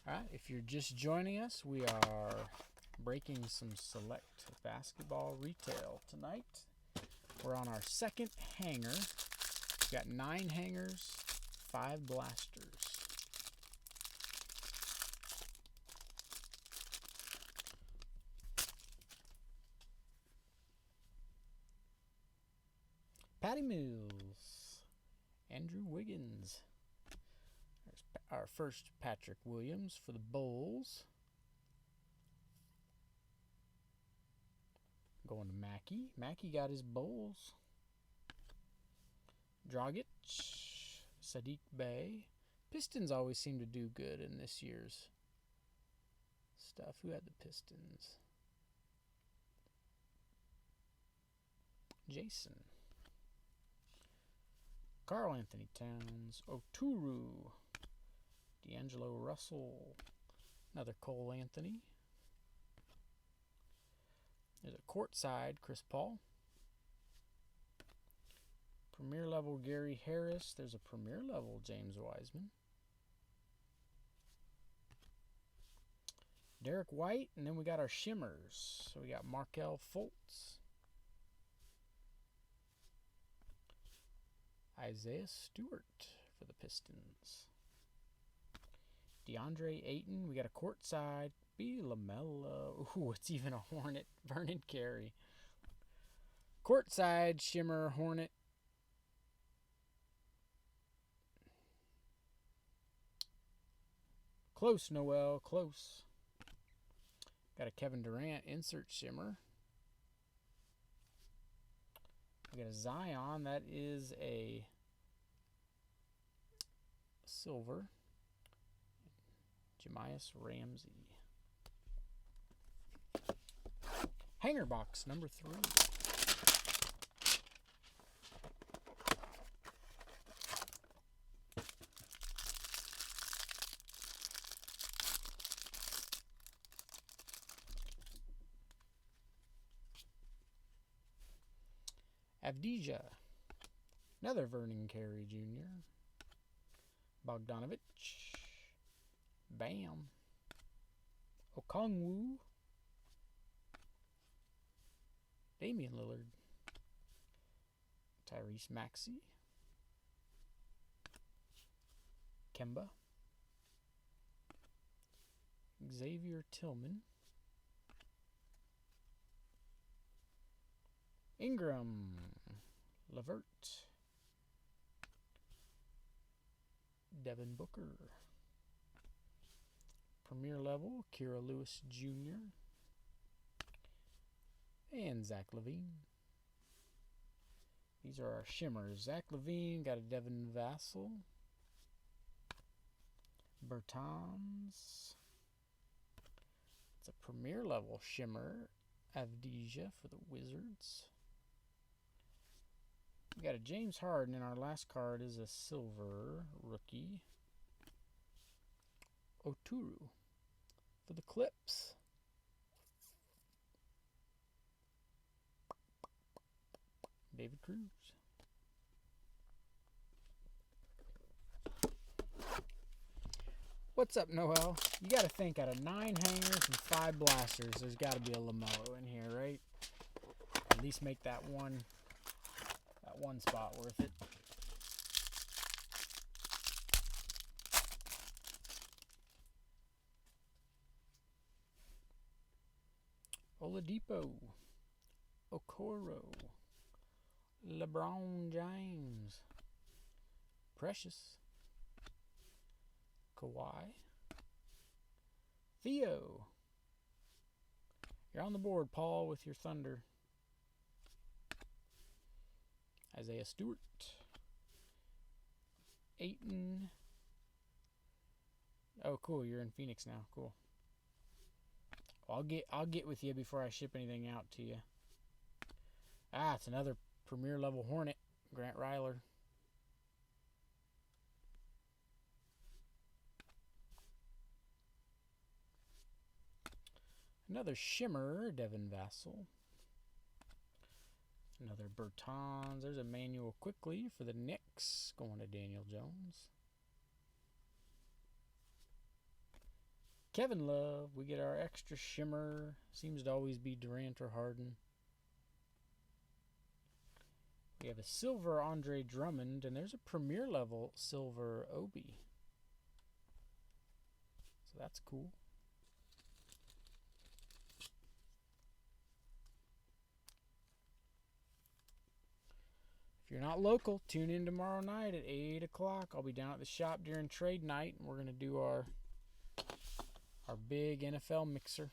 All right, if you're just joining us, we are breaking some select basketball retail tonight. We're on our second hanger. We've got 9 hangers, 5 blasters. Patty Mills, Andrew Wiggins. There's our first Patrick Williams for the Bulls. Going to Mackey. Mackey got his Bulls. Dragic, Sadiq Bey. Pistons always seem to do good in this year's stuff. Who had the Pistons? Jason. Karl Anthony Towns. Oturu. D'Angelo Russell. Another Cole Anthony. There's a courtside Chris Paul. Premier level Gary Harris. There's a premier level James Wiseman. Derek White, and then we got our shimmers. So we got Markelle Fultz. Isaiah Stewart for the Pistons. DeAndre Ayton. We got a courtside B. LaMelo. Ooh, it's even a Hornet. Vernon Carey. Courtside shimmer Hornet. Close, Noel. Close. Got a Kevin Durant insert shimmer. We got a Zion. That is a silver. Jamias Ramsey. Hanger box number 3. Avdija. Another Vernon Carey Jr. Bogdanovich. Bam. Okongwu. Damian Lillard. Tyrese Maxey. Kemba. Xavier Tillman. Ingram. Levert. Devin Booker. Premier level, Kira Lewis Jr. And Zach LaVine. These are our shimmers. Zach LaVine, got a Devin Vassell. Bertans. It's a premier level shimmer. Avdija for the Wizards. We got a James Harden, and our last card is a silver rookie. Oturu for the Clips. David Cruz. What's up, Noel? You got to think out of 9 hangers and 5 blasters, there's got to be a LaMelo in here, right? At least make that one spot worth it. Oladipo. Okoro. LeBron James. Precious. Kawhi. Theo. You're on the board, Paul, with your Thunder. Isaiah Stewart. Ayton. Oh, cool. You're in Phoenix now. Cool. I'll get with you before I ship anything out to you. Ah, it's another premier level Hornet. Grant Ryler. Another shimmer, Devin Vassell. Another Bertans. There's Emmanuel Quickly for the Knicks. Going to Daniel Jones. Kevin Love. We get our extra shimmer. Seems to always be Durant or Harden. We have a silver Andre Drummond, and there's a premier level silver Obi. So that's cool. If you're not local, tune in tomorrow night at 8 o'clock. I'll be down at the shop during trade night, and we're going to do our big NFL mixer.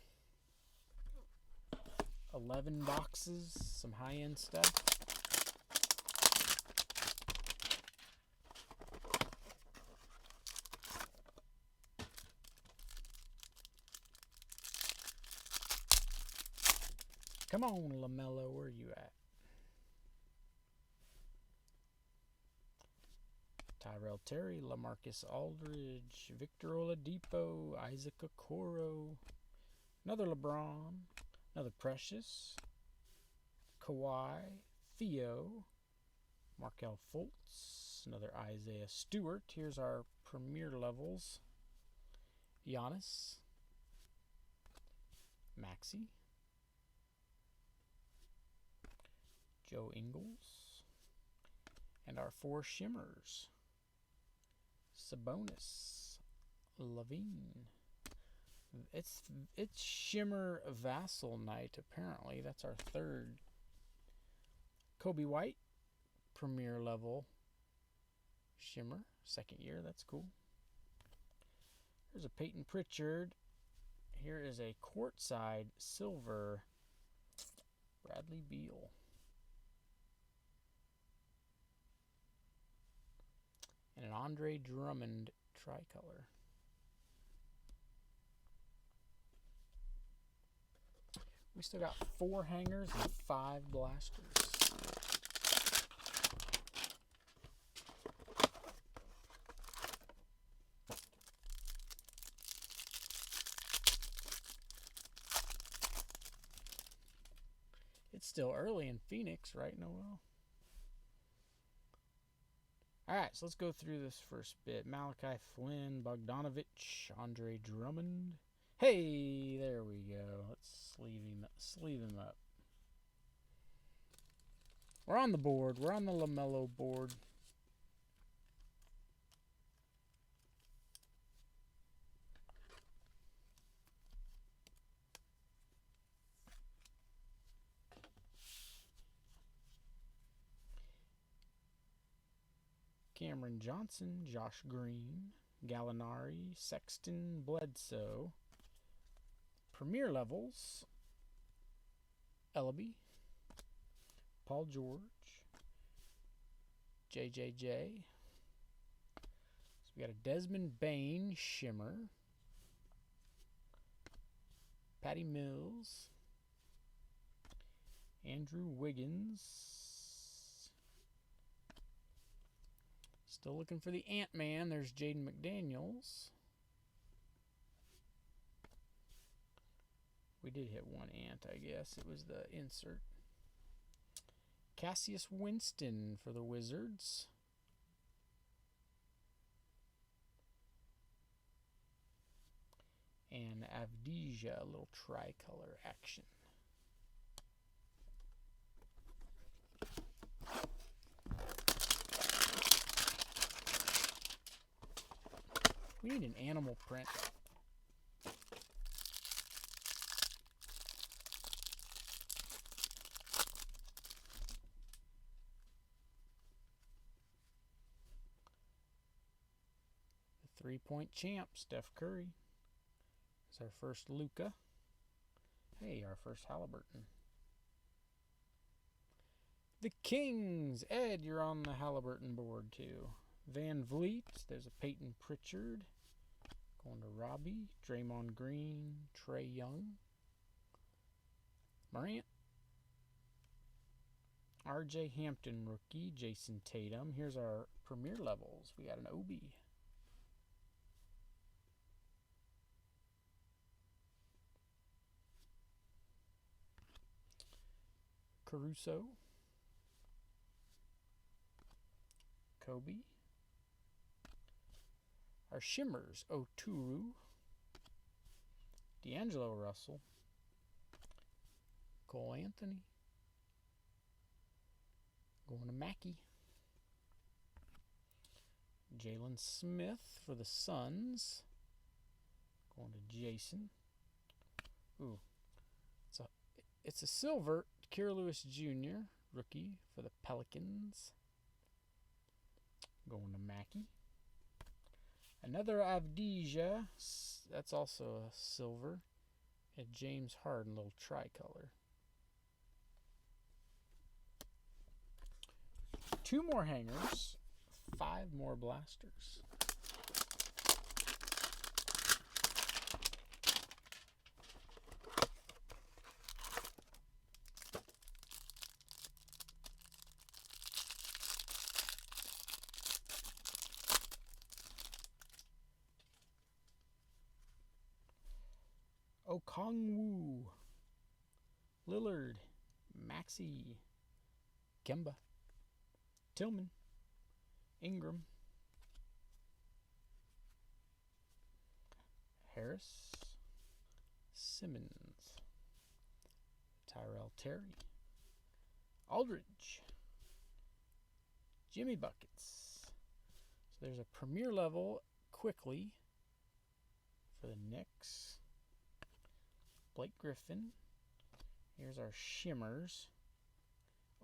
11 boxes, some high-end stuff. Come on, LaMelo, where are you at? Tyrell Terry, LaMarcus Aldridge, Victor Oladipo, Isaac Okoro, another LeBron, another Precious, Kawhi, Theo, Markelle Fultz, another Isaiah Stewart. Here's our premier levels. Giannis, Maxey, Joe Ingles, and our 4 shimmers. Sabonis, Levine. It's Shimmer Vassal night, apparently. That's our 3rd. Kobe White, premier level shimmer, 2nd year. That's cool. Here's a Peyton Pritchard. Here is a courtside silver Bradley Beal. And an Andre Drummond tricolor. We still got 4 hangers and 5 blasters. It's still early in Phoenix, right, Noel? Alright, so let's go through this first bit. Malachi Flynn, Bogdanovich, Andre Drummond. Hey, there we go. Let's sleeve him up. We're on the board. We're on the LaMelo board. Cameron Johnson, Josh Green, Gallinari, Sexton, Bledsoe. Premier levels, Ellaby, Paul George, JJJ. So we got a Desmond Bane shimmer, Patty Mills, Andrew Wiggins. Still looking for the Ant-Man. There's Jaden McDaniels. We did hit one ant, I guess. It was the insert. Cassius Winston for the Wizards. And Avdija, a little tricolor action. We need an animal print. The 3-point champ, Steph Curry. It's our first Luka. Hey, our first Halliburton. The Kings. Ed, you're on the Halliburton board too. Van Vliet. There's a Peyton Pritchard. Going to Robbie. Draymond Green. Trae Young. Morant. RJ Hampton rookie. Jason Tatum. Here's our premier levels. We got an Obi. Caruso. Kobe. Our shimmers, Oturu, D'Angelo Russell, Cole Anthony, going to Mackey. Jalen Smith for the Suns, going to Jason. Ooh, it's a silver. Kira Lewis Jr., rookie for the Pelicans, going to Mackey. Another Avdija, that's also a silver. And James Harden, little tricolor. 2 more hangers, 5 more blasters. Okongwu, Lillard, Maxey, Kemba, Tillman, Ingram, Harris, Simmons, Tyrell Terry, Aldridge, Jimmy Buckets. So there's a premier level quickly for the Knicks. Blake Griffin. Here's our shimmers.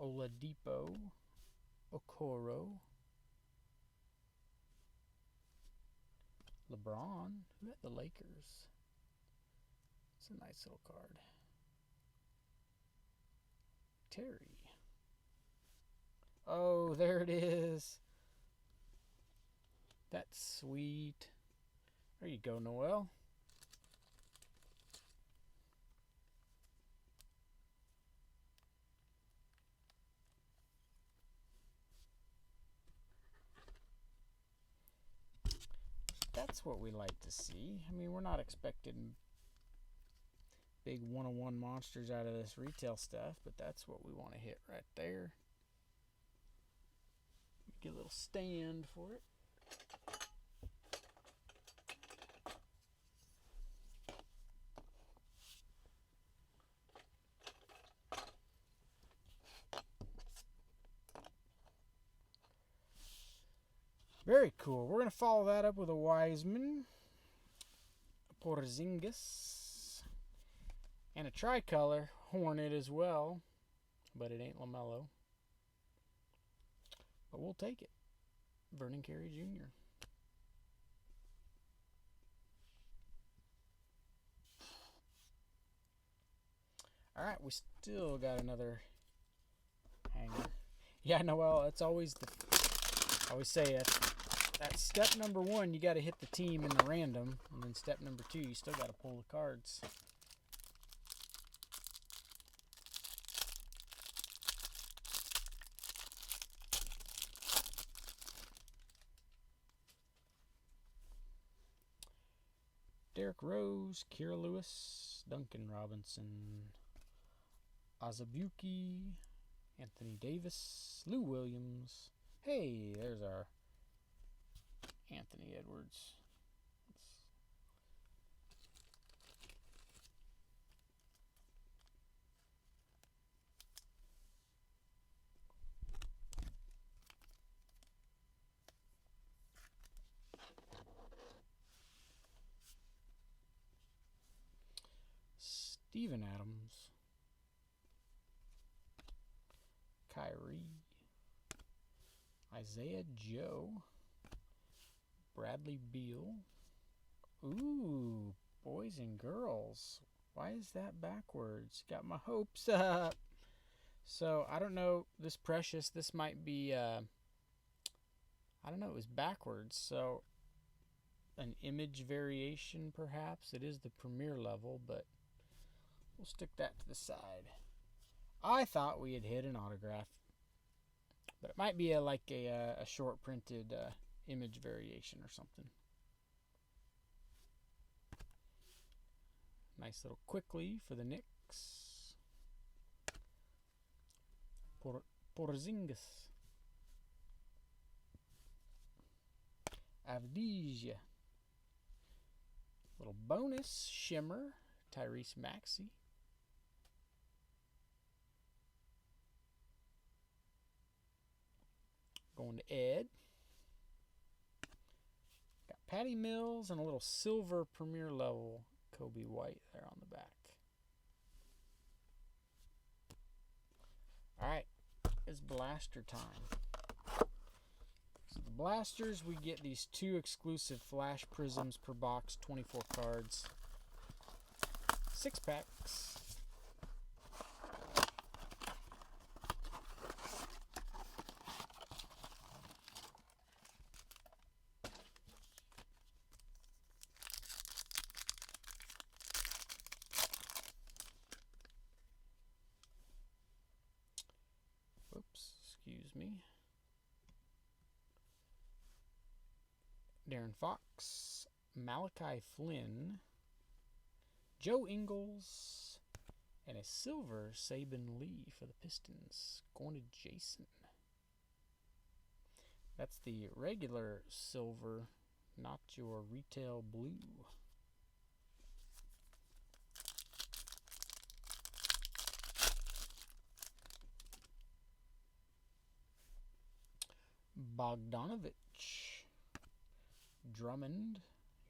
Oladipo, Okoro, LeBron. Who had the Lakers? It's a nice little card. Terry. Oh, there it is. That's sweet. There you go, Noel. That's what we like to see. I mean, we're not expecting big one-on-one monsters out of this retail stuff, but that's what we want to hit right there. Get a little stand for it. Very cool. We're going to follow that up with a Wiseman, a Porzingis, and a tricolor Hornet as well, but it ain't LaMelo. But we'll take it. Vernon Carey Jr. All right, we still got another hanger. Yeah, Noel, it's always I always say it. That's step number 1, you got to hit the team in the random, and then step number 2, you still got to pull the cards. Derrick Rose, Kira Lewis, Duncan Robinson, Azubuike, Anthony Davis, Lou Williams. Hey, there's our Anthony Edwards. Steven Adams, Kyrie, Isaiah Joe, Bradley Beal. Ooh, boys and girls. Why is that backwards? Got my hopes up. So, I don't know. This Precious, this might be, I don't know, it was backwards. So, an image variation perhaps. It is the premier level, but we'll stick that to the side. I thought we had hit an autograph, but it might be like a short printed image variation or something. Nice little quickly for the Knicks. Porzingis, Avdija. Little bonus shimmer, Tyrese Maxey. Going to Ed. Got Patty Mills and a little silver premier level Kobe White there on the back. Alright, it's blaster time. So the blasters, we get these 2 exclusive flash prisms per box, 24 cards. 6 packs. Oops, excuse me. Darren Fox, Malachi Flynn, Joe Ingles, and a silver Saban Lee for the Pistons. Going to Jason. That's the regular silver, not your retail blue. Bogdanovich, Drummond.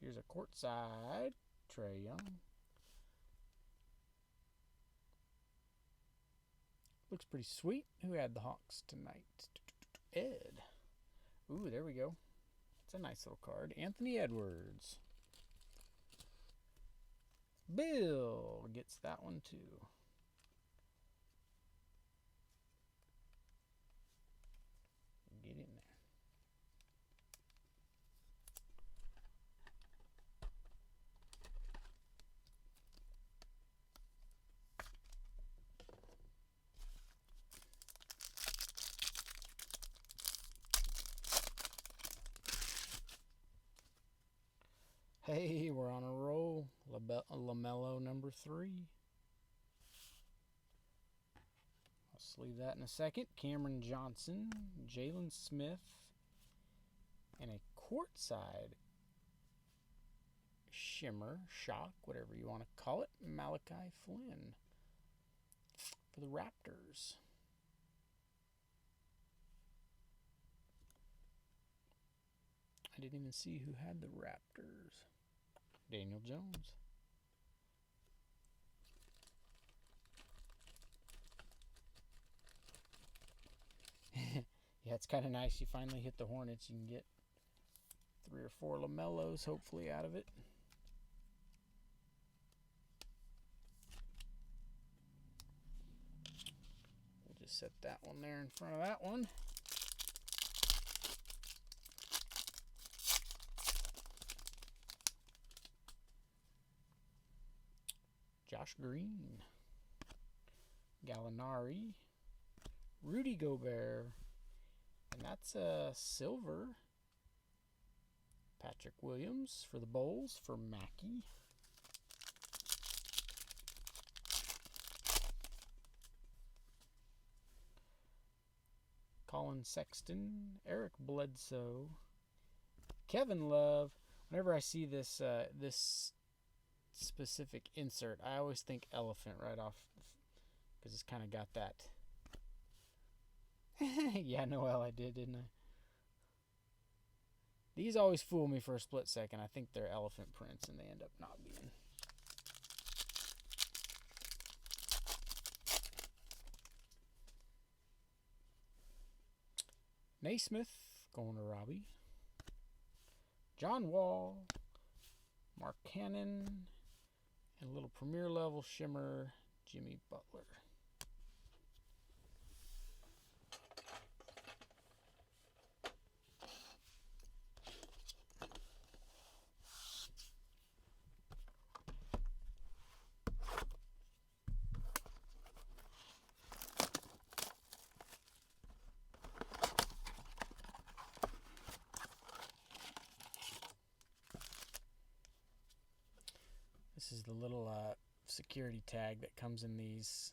Here's a courtside Trae Young. Looks pretty sweet. Who had the Hawks tonight? Ed. Ooh, there we go. It's a nice little card. Anthony Edwards. Bill gets that one too. Get in there. Hey, we're on a roll. LaMelo number 3. I'll sleeve that in a second. Cameron Johnson, Jalen Smith, and a courtside shimmer, shock, whatever you want to call it, Malachi Flynn for the Raptors. I didn't even see who had the Raptors. Daniel Jones. Yeah, it's kind of nice. You finally hit the Hornets. You can get 3 or 4 LaMelos, hopefully, out of it. We'll just set that one there in front of that one. Josh Green, Gallinari, Rudy Gobert, and that's a silver. Patrick Williams for the Bulls for Mackey. Colin Sexton, Eric Bledsoe, Kevin Love. Whenever I see this this specific insert, I always think elephant right off, because it's kind of got that. Yeah, Noel, I did, didn't I? These always fool me for a split second. I think they're elephant prints, and they end up not being. Naismith, going to Robbie. John Wall, Mark Cannon, and a little premier level shimmer, Jimmy Butler. This is the little security tag that comes in these.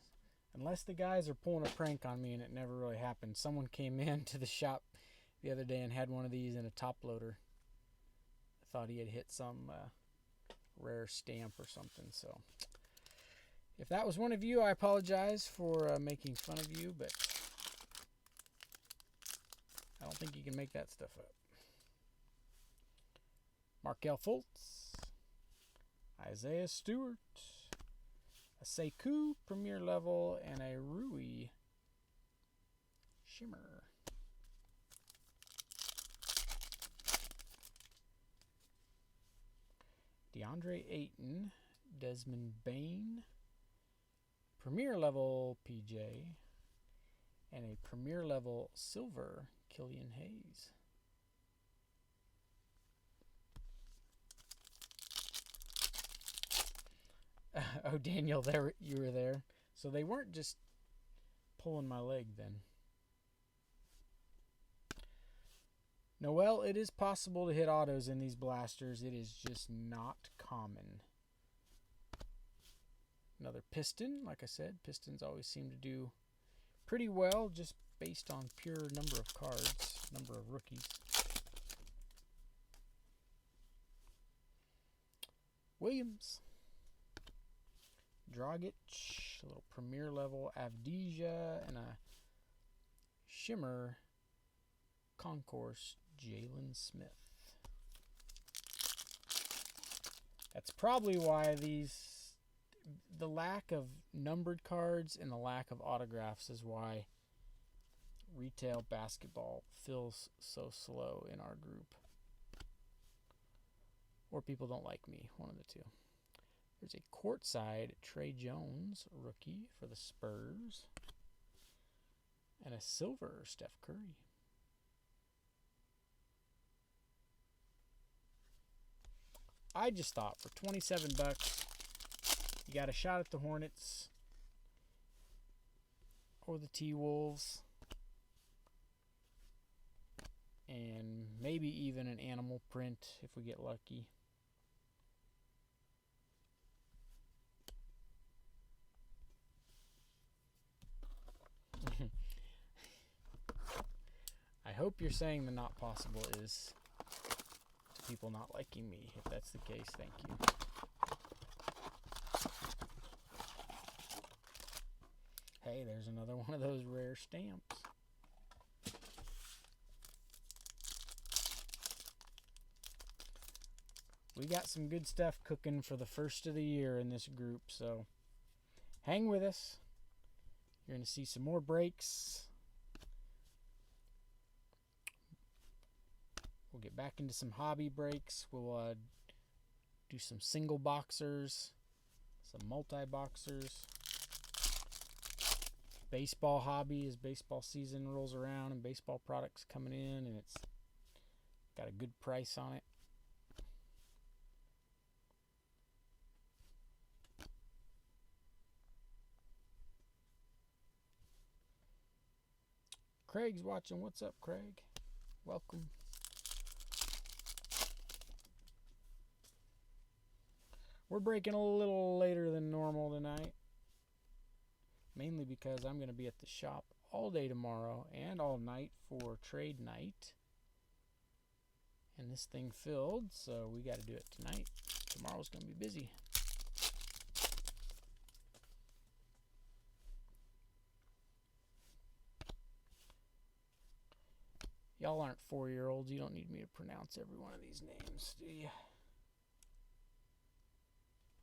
Unless the guys are pulling a prank on me, and it never really happened. Someone came in to the shop the other day and had one of these in a top loader. I thought he had hit some rare stamp or something. So If that was one of you, I apologize for making fun of you, but I don't think you can make that stuff up. Markel Fultz, Isaiah Stewart, a Sekou Premier Level, and a Rui Shimmer. DeAndre Ayton, Desmond Bain, Premier Level PJ, and a Premier Level Silver Killian Hayes. Oh, Daniel, there you were there. So they weren't just pulling my leg then. Noel, it is possible to hit autos in these blasters. It is just not common. Another Piston. Like I said, Pistons always seem to do pretty well just based on pure number of cards, number of rookies. Williams. Dragic, a little Premier Level Avdija, and a Shimmer Concourse Jalen Smith. That's probably why the lack of numbered cards and the lack of autographs is why retail basketball feels so slow in our group. Or people don't like me, one of the two. There's a courtside Trey Jones rookie for the Spurs. And a silver Steph Curry. I just thought for $27, you got a shot at the Hornets or the T-Wolves. And maybe even an animal print if we get lucky. I hope you're saying the not possible is to people not liking me. If that's the case, thank you. Hey, there's another one of those rare stamps. We got some good stuff cooking for the first of the year in this group, so hang with us. You're going to see some more breaks. We'll get back into some hobby breaks. We'll do some single boxers, some multi-boxers. Baseball hobby as baseball season rolls around and baseball products coming in, and it's got a good price on it. Craig's watching. What's up, Craig? Welcome. We're breaking a little later than normal tonight. Mainly because I'm going to be at the shop all day tomorrow and all night for trade night. And this thing filled, so we got to do it tonight. Tomorrow's going to be busy. Y'all aren't 4-year-olds. You don't need me to pronounce every one of these names, do you?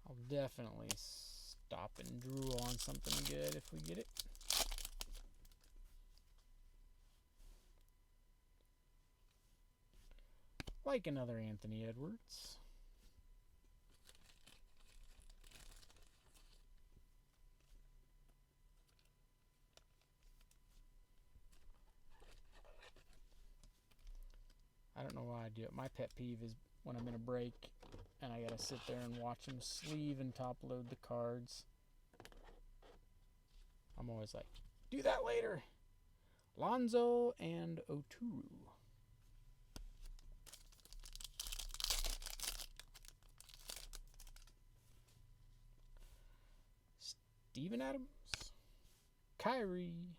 I'll definitely stop and drool on something good if we get it. Like another Anthony Edwards. I don't know why I do it. My pet peeve is when I'm in a break and I gotta sit there and watch them sleeve and top load the cards. I'm always like, do that later. Lonzo and Oturu. Steven Adams. Kyrie.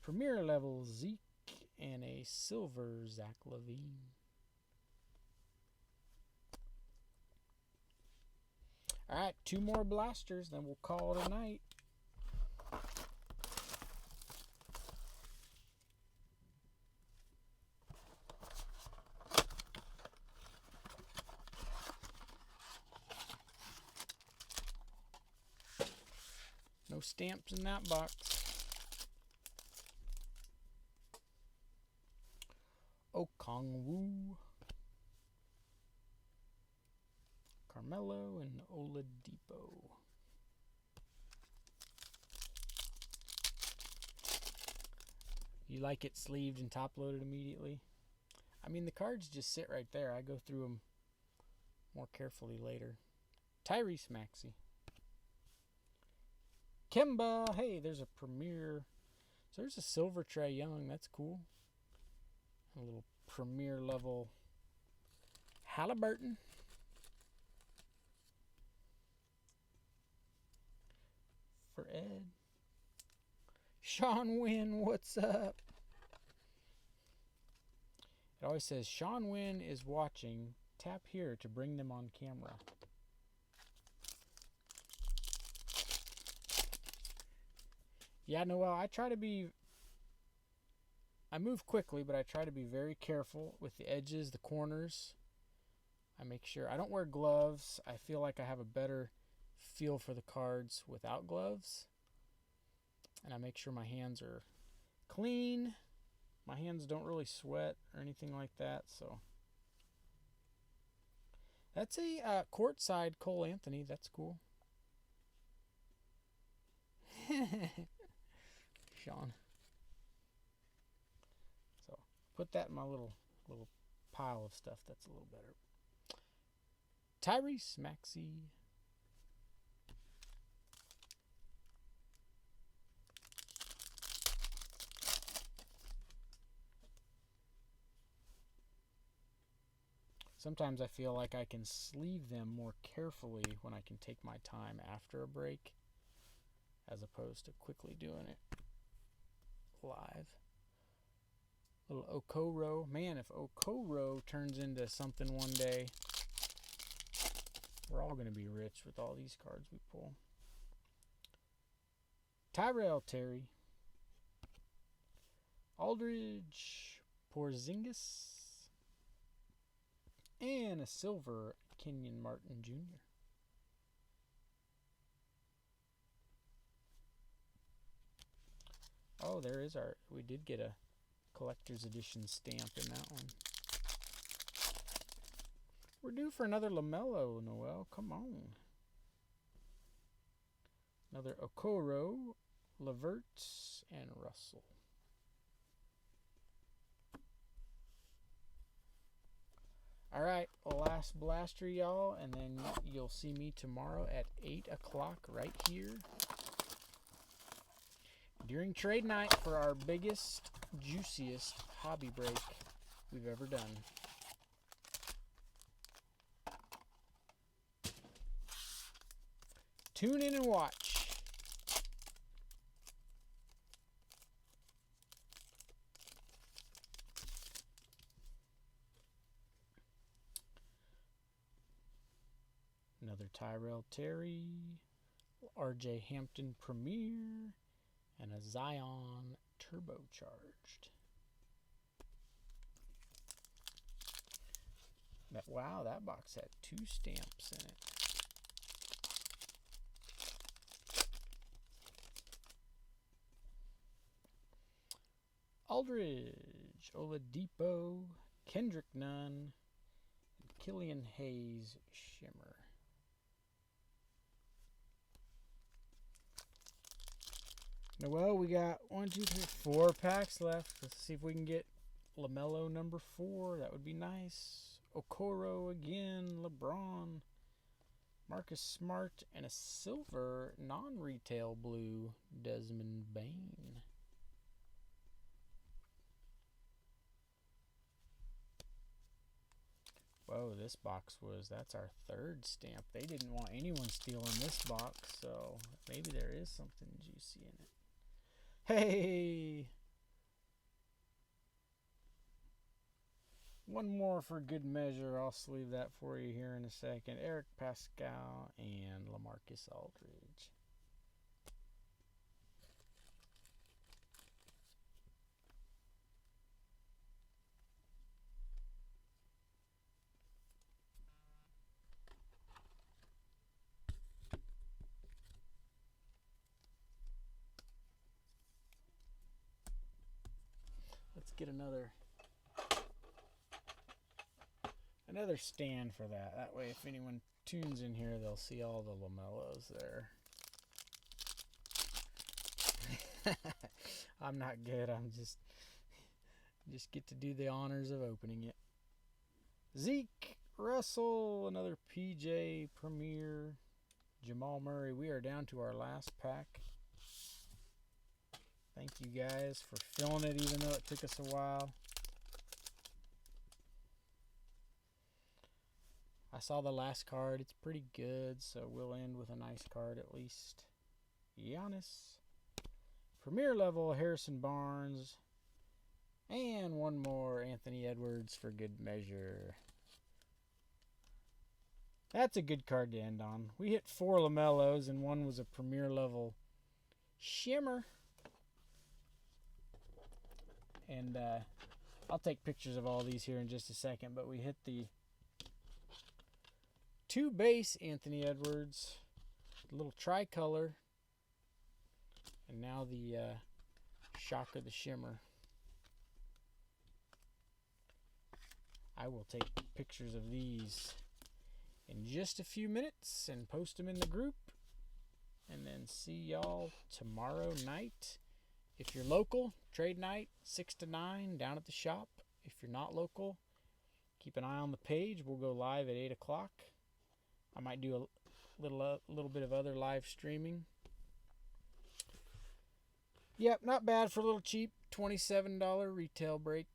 Premier Level Zeke. And a silver Zach LaVine. All right, 2 more blasters, then we'll call it a night. No stamps in that box. Okongwu, Carmelo, and Oladipo. You like it sleeved and top loaded immediately? I mean, the cards just sit right there. I go through them more carefully later. Tyrese Maxey. Kemba. Hey, there's a Premier. So there's a silver Trae Young. That's cool. A little Premier level Halliburton. For Ed. Sean Wynn, what's up? It always says, Sean Wynn is watching. Tap here to bring them on camera. Yeah, Noel, I move quickly, but I try to be very careful with the edges, the corners. I make sure, I don't wear gloves. I feel like I have a better feel for the cards without gloves. And I make sure my hands are clean. My hands don't really sweat or anything like that, so. That's a courtside Cole Anthony. That's cool. Sean. So put that in my little pile of stuff. That's a little better. Tyrese Maxey. Sometimes I feel like I can sleeve them more carefully when I can take my time after a break, as opposed to quickly doing it live. Little Okoro. Man, if Okoro turns into something one day, we're all going to be rich with all these cards we pull. Tyrell Terry. Aldridge Porzingis. And a silver Kenyon Martin Jr. Oh, there is we did get a collector's edition stamp in that one. We're due for another LaMelo, Noel. Come on. Another Okoro, Levert, and Russell. All right, last blaster, y'all, and then you'll see me tomorrow at 8 o'clock right here during trade night for our biggest, juiciest hobby break we've ever done. Tune in and watch. Another Tyrell Terry, RJ Hampton Premier, and a Zion turbocharged. Wow, that box had 2 stamps in it. Aldridge, Oladipo, Kendrick Nunn, and Killian Hayes Shimmer. Well, we got 1, 2, 3, 4 packs left. Let's see if we can get LaMelo number 4. That would be nice. Okoro again. LeBron. Marcus Smart. And a silver non-retail blue Desmond Bane. Whoa, this box that's our 3rd stamp. They didn't want anyone stealing this box, so maybe there is something juicy in it. Hey! One more for good measure. I'll sleeve that for you here in a second. Eric Pascal and LaMarcus Aldridge. Let's get another stand for that. That way if anyone tunes in here, they'll see all the LaMelos there. I'm not good. I'm just get to do the honors of opening it. Zeke Russell, another PJ Premier. Jamal Murray. We are down to our last pack. Thank you guys for filling it, even though it took us a while. I saw the last card. It's pretty good, so we'll end with a nice card at least. Giannis. Premier level, Harrison Barnes. And one more, Anthony Edwards for good measure. That's a good card to end on. We hit 4 LaMelos, and one was a premier level shimmer. And I'll take pictures of all these here in just a second, but we hit the 2 base Anthony Edwards, a little tricolor, and now the shocker, the shimmer. I will take pictures of these in just a few minutes and post them in the group, and then see y'all tomorrow night. If you're local, trade night 6 to 9 down at the shop. If you're not local, keep an eye on the page. We'll go live at 8 o'clock. I might do a little bit of other live streaming. Yep, not bad for a little cheap $27 retail break.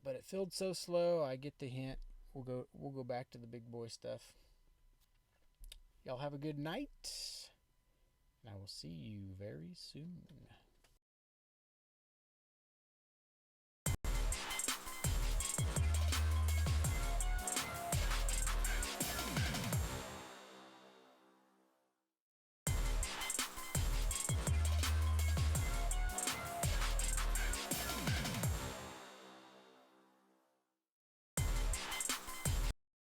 But it filled so slow, I get the hint. We'll go back to the big boy stuff. Y'all have a good night, and I will see you very soon.